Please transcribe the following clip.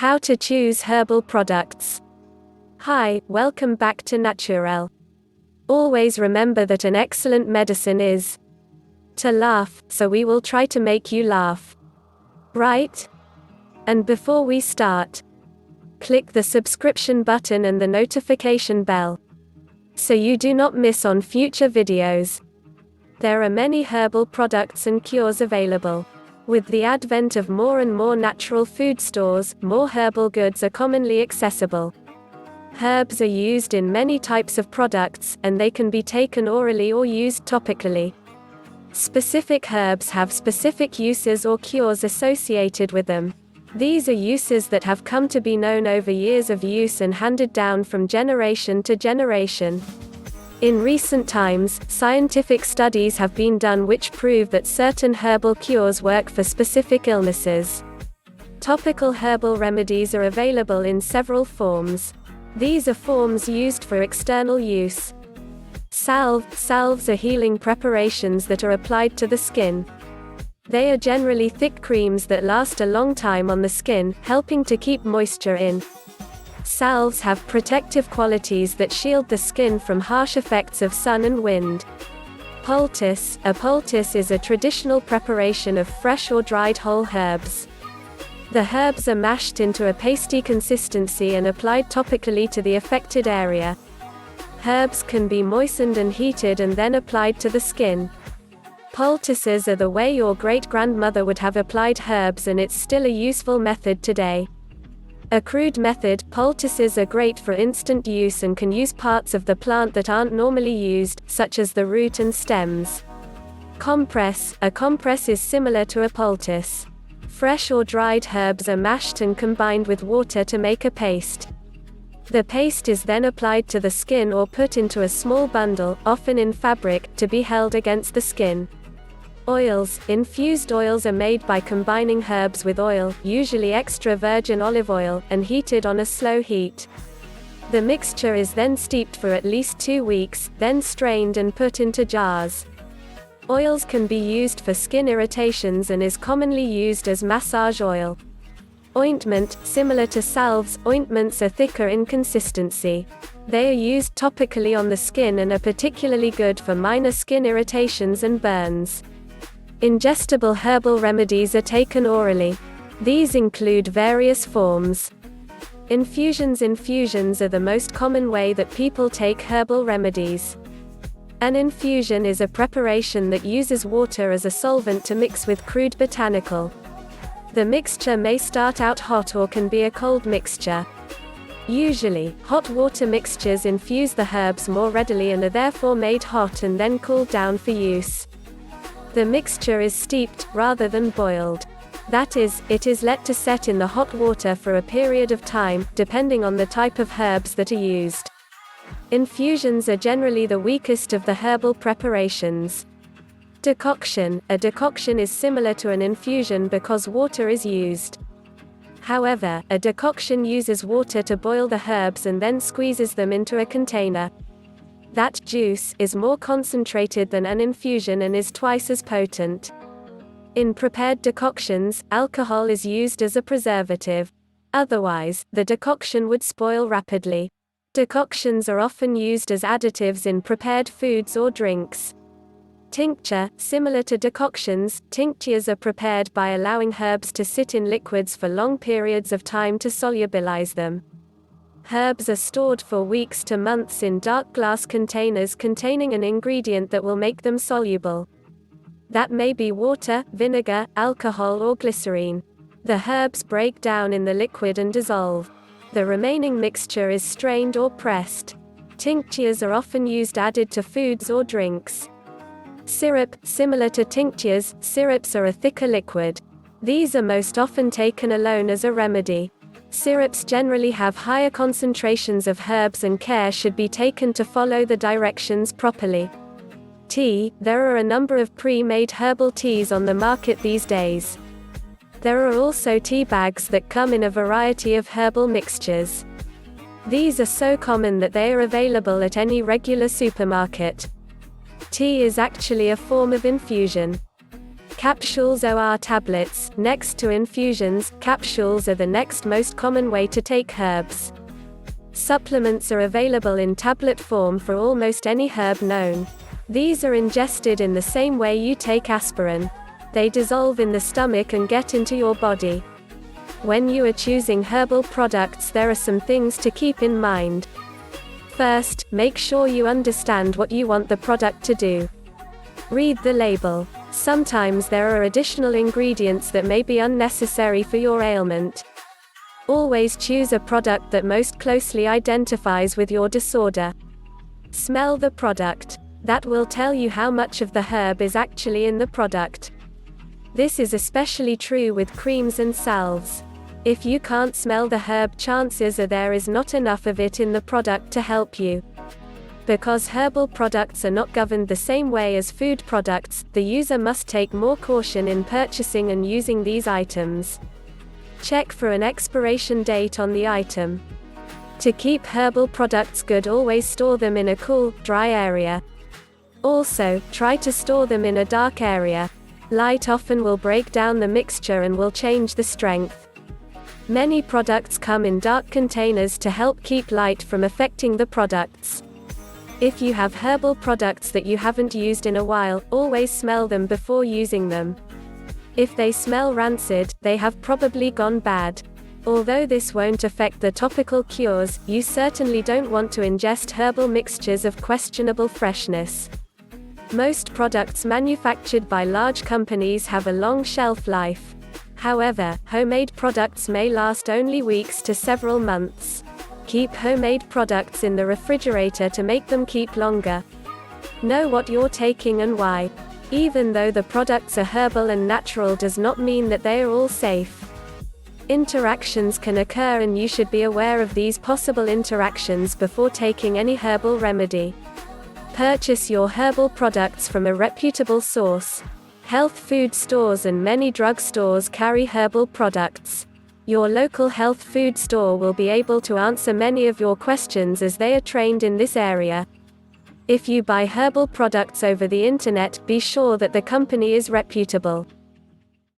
How to choose herbal products. Hi, welcome back to Naturel. Always remember that an excellent medicine is to laugh, so we will try to make you laugh. Right? And before we start, click the subscription button and the notification bell, so you do not miss on future videos. There are many herbal products and cures available. With the advent of more and more natural food stores, more herbal goods are commonly accessible. Herbs are used in many types of products, and they can be taken orally or used topically. Specific herbs have specific uses or cures associated with them. These are uses that have come to be known over years of use and handed down from generation to generation. In recent times, scientific studies have been done which prove that certain herbal cures work for specific illnesses. Topical herbal remedies are available in several forms. These are forms used for external use. Salves are healing preparations that are applied to the skin. They are generally thick creams that last a long time on the skin, helping to keep moisture in. Salves have protective qualities that shield the skin from harsh effects of sun and wind. Poultice. A poultice is a traditional preparation of fresh or dried whole herbs. The herbs are mashed into a pasty consistency and applied topically to the affected area. Herbs can be moistened and heated and then applied to the skin. Poultices are the way your great-grandmother would have applied herbs, and it's still a useful method today. A crude method, poultices are great for instant use and can use parts of the plant that aren't normally used, such as the root and stems. Compress. A compress is similar to a poultice. Fresh or dried herbs are mashed and combined with water to make a paste. The paste is then applied to the skin or put into a small bundle, often in fabric, to be held against the skin. Oils. Infused oils are made by combining herbs with oil, usually extra virgin olive oil, and heated on a slow heat. The mixture is then steeped for at least 2 weeks, then strained and put into jars. Oils can be used for skin irritations and is commonly used as massage oil. Ointment. Similar to salves, ointments are thicker in consistency. They are used topically on the skin and are particularly good for minor skin irritations and burns. Ingestible herbal remedies are taken orally. These include various forms. Infusions. Infusions are the most common way that people take herbal remedies. An infusion is a preparation that uses water as a solvent to mix with crude botanical. The mixture may start out hot or can be a cold mixture. Usually, hot water mixtures infuse the herbs more readily and are therefore made hot and then cooled down for use. The mixture is steeped, rather than boiled. That is, it is let to set in the hot water for a period of time, depending on the type of herbs that are used. Infusions are generally the weakest of the herbal preparations. Decoction. A decoction is similar to an infusion because water is used. However, a decoction uses water to boil the herbs and then squeezes them into a container. That juice is more concentrated than an infusion and is twice as potent. In prepared decoctions, alcohol is used as a preservative. Otherwise, the decoction would spoil rapidly. Decoctions are often used as additives in prepared foods or drinks. Tincture. Similar to decoctions, tinctures are prepared by allowing herbs to sit in liquids for long periods of time to solubilize them. Herbs are stored for weeks to months in dark glass containers containing an ingredient that will make them soluble. That may be water, vinegar, alcohol or glycerine. The herbs break down in the liquid and dissolve. The remaining mixture is strained or pressed. Tinctures are often used added to foods or drinks. Syrup. Similar to tinctures, syrups are a thicker liquid. These are most often taken alone as a remedy. Syrups generally have higher concentrations of herbs and care should be taken to follow the directions properly. Tea. There are a number of pre-made herbal teas on the market these days. There are also tea bags that come in a variety of herbal mixtures. These are so common that they are available at any regular supermarket. Tea is actually a form of infusion. Capsules or tablets. Next to infusions, capsules are the next most common way to take herbs. Supplements are available in tablet form for almost any herb known. These are ingested in the same way you take aspirin. They dissolve in the stomach and get into your body. When you are choosing herbal products, there are some things to keep in mind. First, make sure you understand what you want the product to do. Read the label. Sometimes there are additional ingredients that may be unnecessary for your ailment. Always choose a product that most closely identifies with your disorder. Smell the product. That will tell you how much of the herb is actually in the product. This is especially true with creams and salves. If you can't smell the herb, chances are there is not enough of it in the product to help you. Because herbal products are not governed the same way as food products, the user must take more caution in purchasing and using these items. Check for an expiration date on the item. To keep herbal products good, always store them in a cool, dry area. Also, try to store them in a dark area. Light often will break down the mixture and will change the strength. Many products come in dark containers to help keep light from affecting the products. If you have herbal products that you haven't used in a while, always smell them before using them. If they smell rancid, they have probably gone bad. Although this won't affect the topical cures, you certainly don't want to ingest herbal mixtures of questionable freshness. Most products manufactured by large companies have a long shelf life. However, homemade products may last only weeks to several months. Keep homemade products in the refrigerator to make them keep longer. Know what you're taking and why. Even though the products are herbal and natural does not mean that they are all safe. Interactions can occur and you should be aware of these possible interactions before taking any herbal remedy. Purchase your herbal products from a reputable source. Health food stores and many drug stores carry herbal products. Your local health food store will be able to answer many of your questions as they are trained in this area. If you buy herbal products over the internet, be sure that the company is reputable.